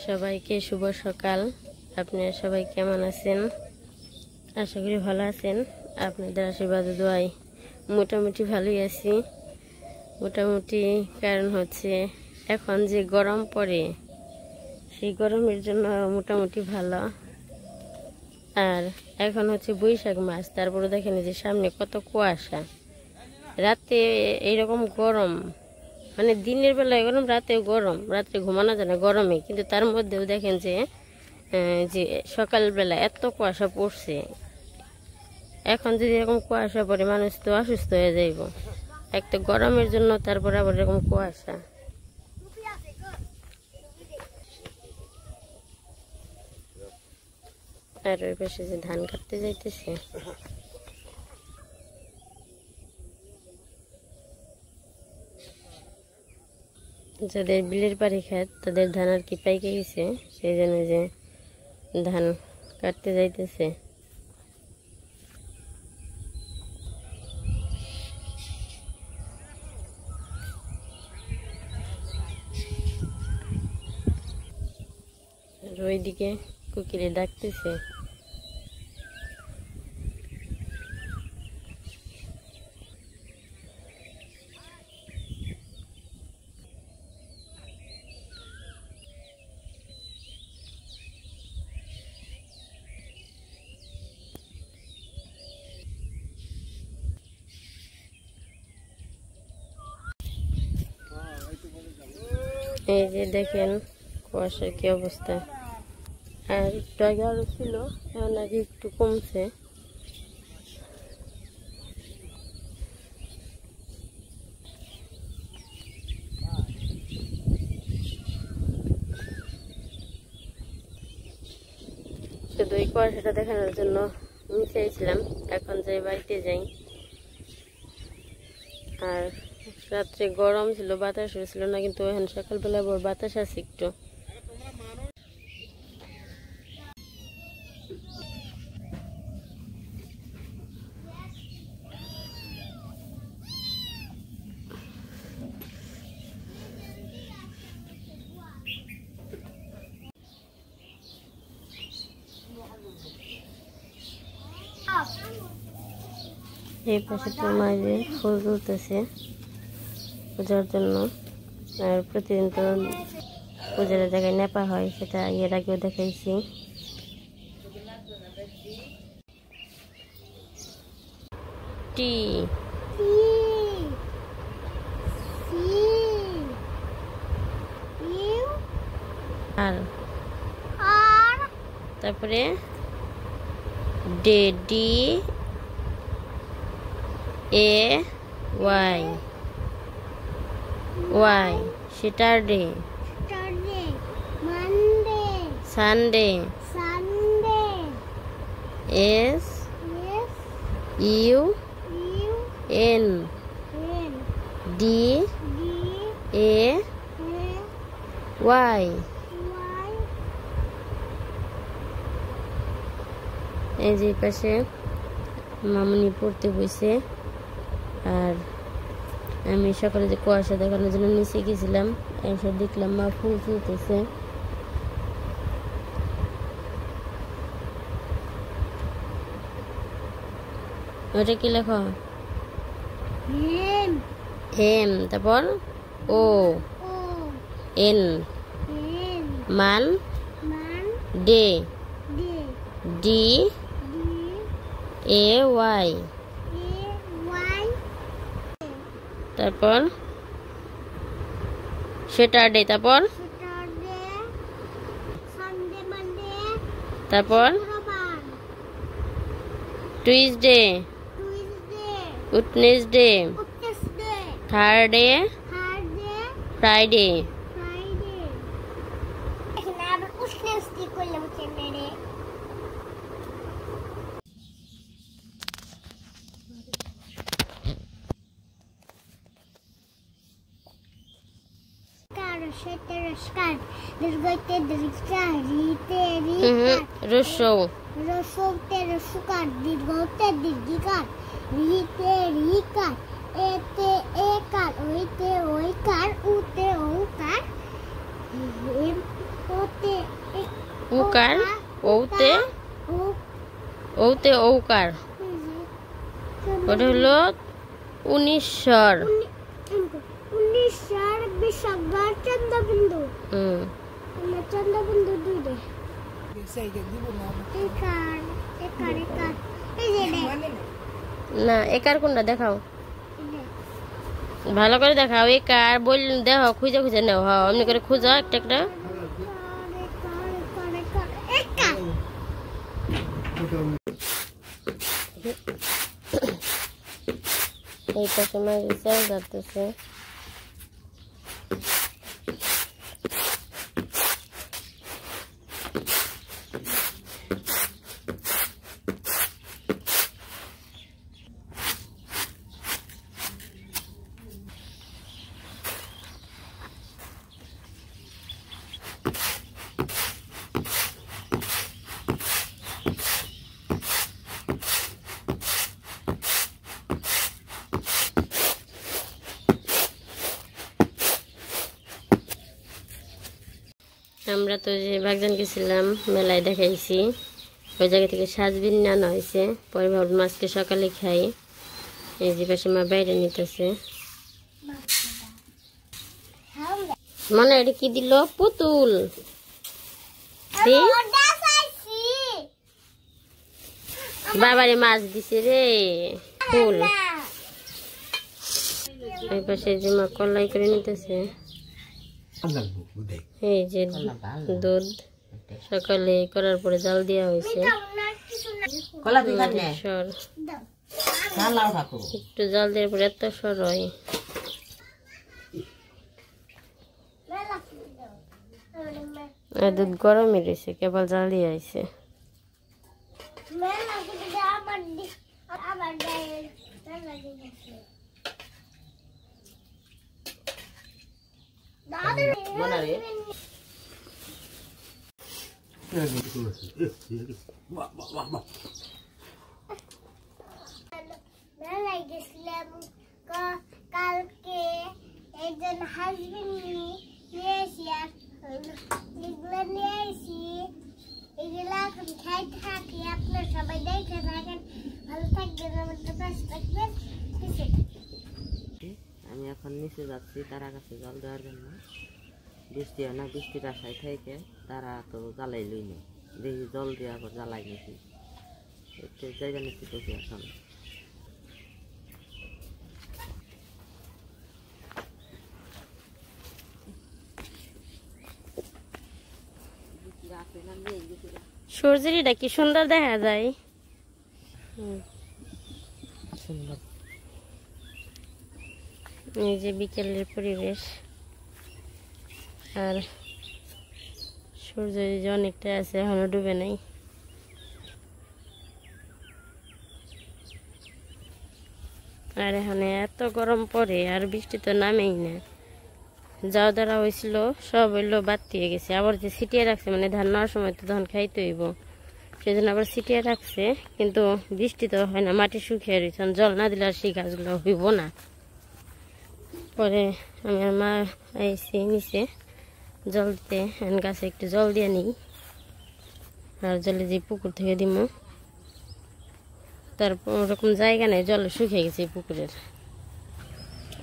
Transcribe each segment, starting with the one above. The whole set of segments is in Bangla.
সবাইকে শুভ সকাল। আপনারা সবাই কেমন আছেন? আশা করি ভালো আছেন। আপনাদের আশীর্বাদ দোয়ায় মোটামুটি ভালোই আছি। মোটামুটি কারণ হচ্ছে এখন যে গরম পড়ে, সেই গরমের জন্য মোটামুটি ভালো। আর এখন হচ্ছে বৈশাখ মাস, তারপরে দেখেন যে সামনে কত কুয়াশা। রাতে এইরকম গরম, মানে দিনের বেলায় গরম, রাতেও গরম, রাত্রে ঘুমানো যায় না গরমে। কিন্তু তার মধ্যেও দেখেন যে সকালবেলা এত কুয়াশা পড়ছে। এখন যদি এরকম কুয়াশা পড়ে, মানুষ তো অসুস্থ হয়ে যাইব। এক তো গরমের জন্য, তারপর আবার এরকম কুয়াশা। আর ওই পাশে যে ধান কাটতে যাইতেছে, যাদের বিলের পাড়ি খাত তাদের ধান আর কি পাইকে গেছে, সেই জন্য যে ধান কাটতে যাইতেছে। আর ওইদিকে কুকিরে ডাকতেছে। এই যে দেখেন কুয়াশার কি অবস্থা। আর একটু আগে আরো ছিল, এখন আগে একটু কমছে। শুধু এই কুয়াশাটা দেখানোর জন্য নিচে এসেছিলাম, এখন যাই বাড়িতে যাই। আর রাত্রে গরম ছিল, বাতাস হয়েছিল না, কিন্তু এখন সকালবেলা আবার বাতাস আছে একটু। এই পাশে তো মাঝে ফুল তুলতেছে পূজার জন্য। আর প্রতিদিন তো পূজার জায়গায় নেপা হয়, সেটা এর আগেও দেখাইছি। টি আর তারপরে day, D A Y, Y Saturday, Sunday, S U N, D A Y. এই যে পাশে মামুনি পড়তে বসে। আর আমি সকালে যে কুয়াশা দেখানোর জন্য নিচে গেছিলাম, এসে দেখলাম মা ফুল তুলতেছে। ওটা কি লেখা? এম, তারপর O N, Mon, day, D A Y, তারপর স্যাটারডে, তারপর টুইসডে, ওয়েডনেসডে, থার্সডে, ফ্রাইডে। রসৌ, রসৌতে রসুকার, দীর্ঘতে দীর্ঘিকার, রিতে রিকার, এতে একার, ওইতে ওইকার, উতে ওকার, ওতে উকার ওতে ওতে ঔকার ওটা হলো 19 স্বর। 19 স্বর বিসর্গর চন্দ্রবিন্দু। চন্দ্রবিন্দু দুইটা একার একার একার এই যে না একার কোনটা দেখাও, ভালো করে দেখাও। একার বল দেখো, খুঁজে খুঁজে নাও। হ্যাঁ এমনি করে খুঁজো একটা একটা। এই পাশে মাঝে চাল ধরতেছে। আমরা তো যে বাগজান গেছিলাম মেলায় দেখাইছি, ওই জায়গা থেকে সাজবিন আনা হয়েছে। পরে ভাবলাম আজকে সকালে খাই। এই যে পাশে মা বাইরে নিতেছে। মনে এটা কি দিল? পুতুল বাবারে মাছ দিছে রে ফুল। এই পাশে যে মা কলাই করে নিতেছে। এই যে দুধ সকালে করার পরে জাল দেওয়া হয়েছে। একটু জাল দেওয়ার পরে এত সর হয়। দুধ গরমই রয়েছে, কেবল জাল দিয়ে আইছে। মেলায় গেছিলাম কালকে, একজন হাজবেন্ড নিয়ে এসি, এগুলো নিয়ে এসি। এগুলো এখন খাইতে থাকি। আপনার সবাই দেখে থাকেন, ভালো থাকবেন, আমাদের পাশে থাকবেন। আমি এখন নিচে যাচ্ছি তারা কাছে জল দেওয়ার জন্য। বৃষ্টি হয় না, বৃষ্টির আশায় থেকে তারা তো জ্বালাই লই না, দেখি জল দিয়ে আবার জ্বালাই নিছি। একটু জায়গা নিচ্ছি তো এখন। সূর্যের এটা কি সুন্দর দেখা যায়। এই যে বিকেলের পরিবেশ, আর সূর্য যে অনেকটা আছে, এখনো ডুবে নাই। আর এখানে এত গরম পড়ে, আর বৃষ্টি তো নামেই না। যাও দ্বারা হয়েছিল সব হইলো বাদ দিয়ে গেছে। আবার যে ছিটিয়ে রাখছে, মানে ধান নেওয়ার সময় তো তখন খাইতে হইব, সেই জন্য আবার ছিটিয়ে রাখছে। কিন্তু বৃষ্টি তো হয় না, মাটি শুকিয়ে রয়েছে, জল না দিলে আর সেই গাছগুলো হইব না। পরে আমি আর মা এসে নিচে জল দিতে, গাছে একটু জল দিয়ে নিই, আর জলে যে পুকুর থেকে দিব। তারপর ওরকম জায়গা নেই, জল শুকিয়ে গেছে পুকুরের।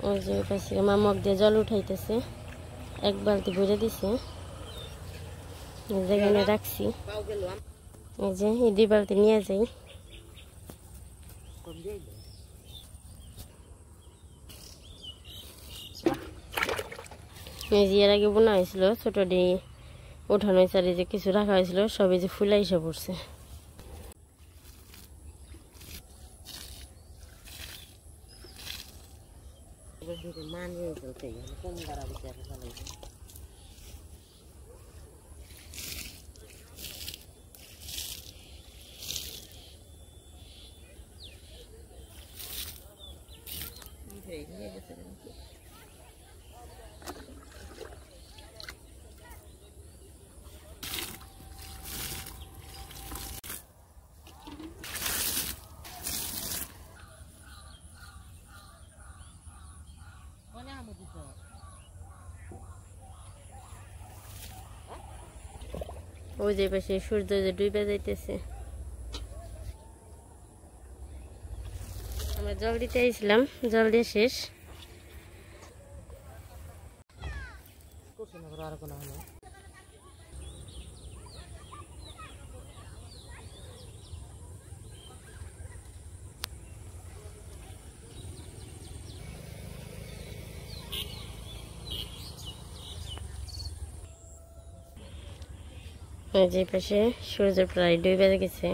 ওই যে পাশে মা মগ দিয়ে জল উঠাইতেছে, এক বালতি ভরে দিছে, জায়গায় রাখছি। এই যে এই 2 বালতি নিয়ে যাই। এই যে এর আগে বোনা হয়েছিল, ছোট দিয়ে ওঠানো হয়েছে, আর এই যে কিছু রাখা হয়েছিল, সব এই যে ফুলা এসে পড়ছে। ওই যে পাশে সূর্য যে ডুবে যাইতেছে। আমরা জল দিতে আইছিলাম, জল দিয়ে শেষ। যে পাশে সূর্য প্রায় ডুবে গেছে,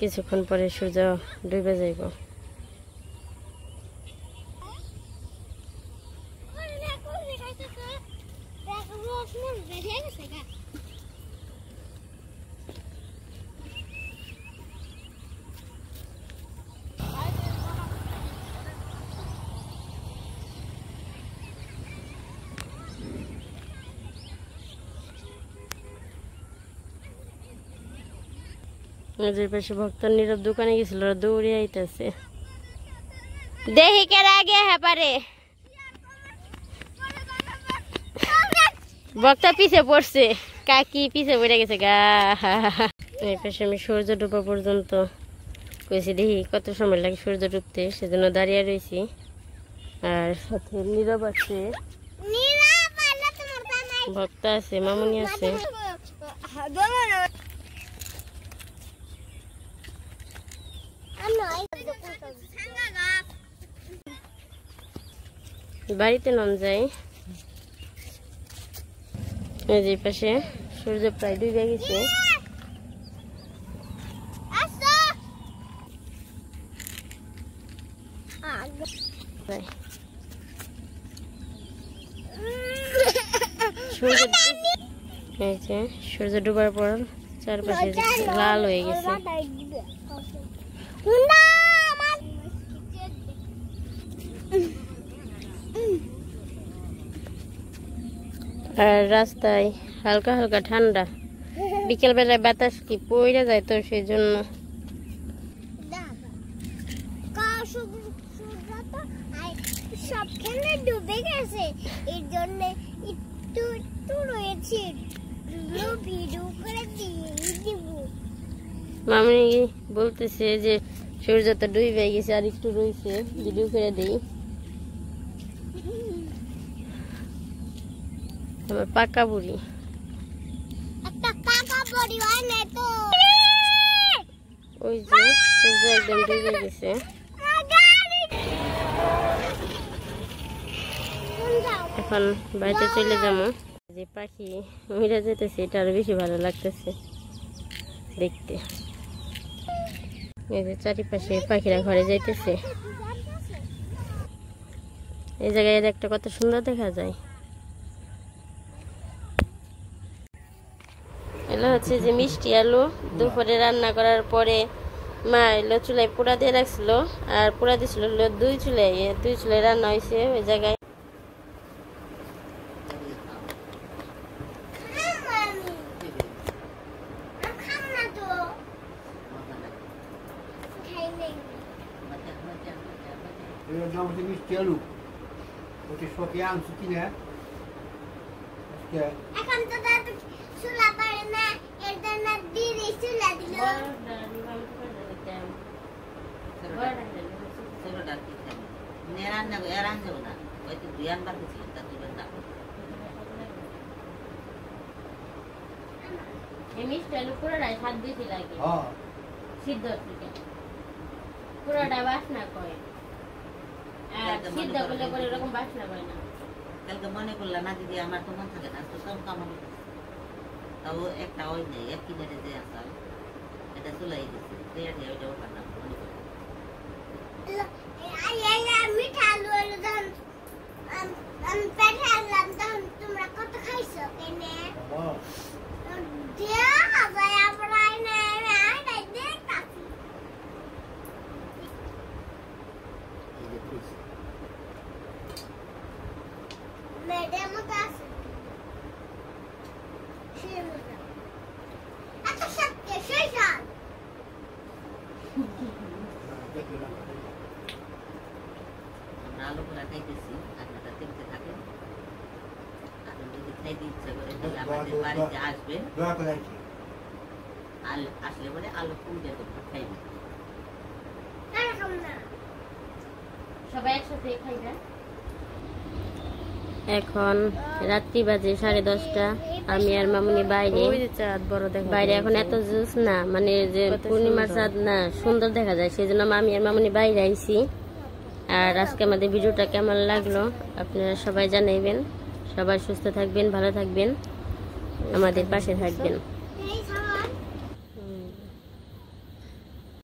কিছুক্ষণ পরে সূর্য ডুবে যাইব। নদীর পাশে ভক্ত নীরব দোকানে গেছিল, ওরা দৌড়ে আইতেছে। দেখি কে আগে হ্যাঁ পারে, ভক্ত পিছে পড়ছে, কাকি পিছে পড়ে গেছে গা। এই পাশে আমি সূর্য ডুবা পর্যন্ত কইছি, দেখি কত সময় লাগে সূর্য ডুবতে, সেজন্য দাঁড়িয়ে রয়েছি। আর সাথে নীরব আছে, ভক্ত আছে, মামুনি আছে। বাড়িতে নাম যায়। এই পাশে সূর্য প্রায় ডুবে গেছে। সূর্য ডুবার পর চারপাশে লাল হয়ে গেছে। আর রাস্তায় হালকা হালকা ঠান্ডা, বিকেল বেলায় বাতাস কি পড়ে যায়, তো সেই জন্য সবখানে ডুবে গেছে, এর জন্য একটু একটু রয়েছে, ভিডিও করে দিয়ে দিব। মামি বলতেছে যে সূর্য তো ডুবে গেছে, আর একটু রয়েছে, ভিডিও করে দেই। আমার পাকা বুড়ি, একটা পাকা বুড়ি হয় না তো। ওই যে সূর্য একদম ডুবে গেছে। এখন বাড়িতে চলে যাবো। যে পাখি উড়ে যেতেছে, এটা আরো বেশি ভালো লাগতেছে দেখতে। এই যে চারিপাশে পাখিরা ঘরে যাইতেছে। এই জায়গায় একটা কত সুন্দর দেখা যায়। এলো হচ্ছে যে মিষ্টি আলু, দুপুরে রান্না করার পরে মা এলো চুলায় পোড়া দিয়ে রাখছিল, আর পোড়া দিয়েছিল দুই চুলায় রান্না হয়েছে। ওই জায়গায় মিষ্টি আলু ওটি শখে আনছো কিনা এখন তো দাদু চুলা পারে না, এর জন্য দিদি চুলা দিল। মিষ্টি আলু পুরোটাই স্বাদ বেশি লাগে, সিদ্ধ থেকে পুরোটা বাসনা করে, আর সিদ্ধ করলে পরে এরকম বাসনা করে না। কালকে মনে করলা না দিদি, আমার তো মন থাকে না, তো সব কামন তাও একটা ওই নেই, এক কিনে যে আসাল এটা চুলাই দিচ্ছে, ওইটাও পারলাম মনে করি। মিঠা আলু আমি পেটে আনলাম, তখন তোমরা কত খাইছো কেনে? আলু পোড়া খাইতেছি, আপনারা দেখতে থাকেন। যদি খাইতে ইচ্ছা করে তাহলে আমাদের বাড়িতে আসবে, দোয়া করে আইছি। আসলে পরে আলু পুড়ে দেবো, খাইবে। তারা খাবো না। সবাই একসাথে খাইবেন। এখন রাত্রি বাজে 10:30। আমি আর মামুনি বাইরে। বাইরে এখন এত জুস না, মানে যে পূর্ণিমার চাঁদ না, সুন্দর দেখা যায়, সেই জন্য আমি আর মামুনি বাইরে আইছি। আর আজকে আমাদের ভিডিওটা কেমন লাগলো আপনারা সবাই জানাইবেন। সবাই সুস্থ থাকবেন, ভালো থাকবেন, আমাদের পাশে থাকবেন।